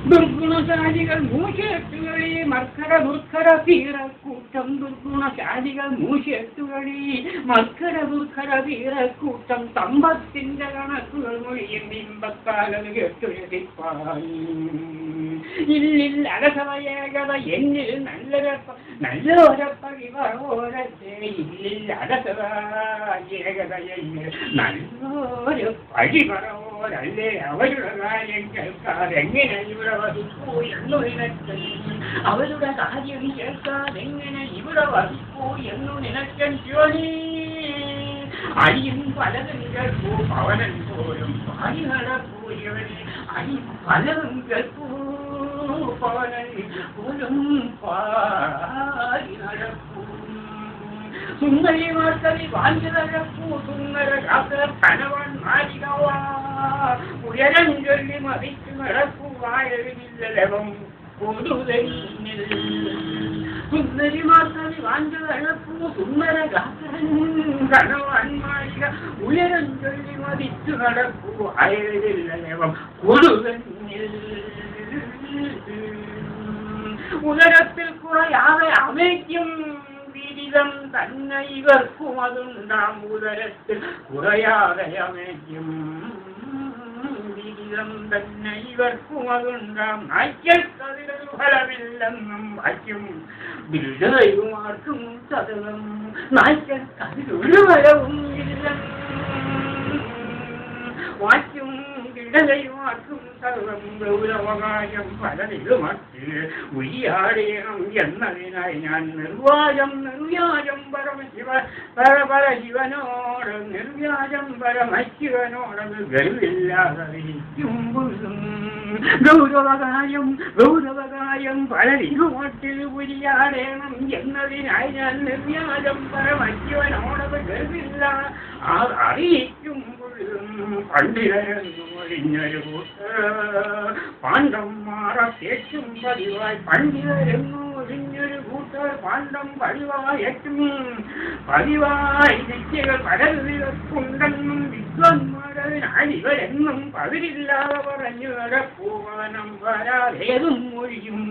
ദുർഗുണശാലികൾ മൂശെത്തുകളി മർക്കട ദുർഘട വീരക്കൂട്ടം ദുർഗുണശാലികൾ മൂശെത്തുകളി മർക്കട ദുർഘട വീരക്കൂട്ടം സമ്പത്തിന്റെ കണക്കുകൾ മൊഴിയും ബിംബത്താലത് കേട്ടുരതിപ്പായി ഇല്ലിൽ അടസവയേകത എന്നിൽ നല്ലൊരപ്പഴിവോരത്തെ ഇല്ലിൽ അടസവ ഏകത എന്നിൽ നല്ലൊരു പഴിവറോരല്ലേ അവരുടെ കാര്യം കേൾക്കാതെങ്ങനെ ഇവിടെ വസിപ്പൂ എന്നു നിനക്കൻ അവരുടെ കാര്യം കേൾക്കാതെങ്ങനെ ഇവിടെ വസിപ്പൂ എന്നു നിനക്കൻ ജോലി അരിയും പലതും കേൾപ്പൂ പവനൻ പോലും പാടി നടപ്പൂയവനെ അരി പലതും കേൾപ്പൂ പവനൻ പോലും പാടി നടപ്പൂ സുന്ദരിമാർക്കവി വാഞ്ചതഴപ്പൂ സുന്ദര കനവൻ മാലികവാ ഉയരം ചൊല്ലി മതിച്ചു നടപ്പൂ വായവില്ലലവം പൊതുതന്നിൽ സുന്ദരിമാർക്കവി വാഞ്ചതഴപ്പൂ സുന്ദര കനവൻ മാലിക ഉയരം ചൊല്ലി മതിച്ചു നടപ്പൂ വായവില്ലലവം പൊതുതന്നിൽ ഉദരത്തിൽ കുറയാതെ അവയ്ക്കും വിരിതം തന്നെ ഇവർക്കും അതുണ്ടാം ഉദരത്തിൽ കുറയാതെ അമയ്ക്കും വിരിതം തന്നെ ഇവർക്കും അതുണ്ടാം നായ്ക്കൽക്കതിരൊരു ഫലമില്ലെന്നും വായിക്കും ബിരുദയുമാർക്കും സതതം നായ്ക്കൽക്കതിരൊരു ഫലവും ഇല്ലെന്നും വാക്യം ഇടലയുമാർക്കും സർവം ഗൗരവകാര്യം പലതിലുമറ്റ് ഉയ്യാടേണം എന്നതിനായി ഞാൻ നിർവ്യാജം പരശിവനോട് നിർവ്യാജം പരമശിവനോടത് ഗർവില്ലാതിരിക്കുമ്പോഴും ഗൗരവകാര്യം പലതിലുമറ്റ് ഉയ്യാടേണം എന്നതിനായി ഞാൻ നിർവ്യാജം പരമശിവനോടത് ഗർവില്ല അറിയിക്കുമ്പോഴും പണ്ഡിതരെന്നു ഒഴിഞ്ഞൊരു പാണ്ഡം മാറത്തേറ്റും പതിവായി പണ്ഡിതരെന്നു ഒഴിഞ്ഞൊരു കൂട്ടർ പാണ്ഡം പതിവായി വിദ്യകൾ പലതിലൊക്കുണ്ടെന്നും വിദ്വാൻമാരതിനാലിവരെന്നും പതിരില്ലാതെ പറഞ്ഞു നടപ്പൂവനം വരാതേതും ഒഴിയും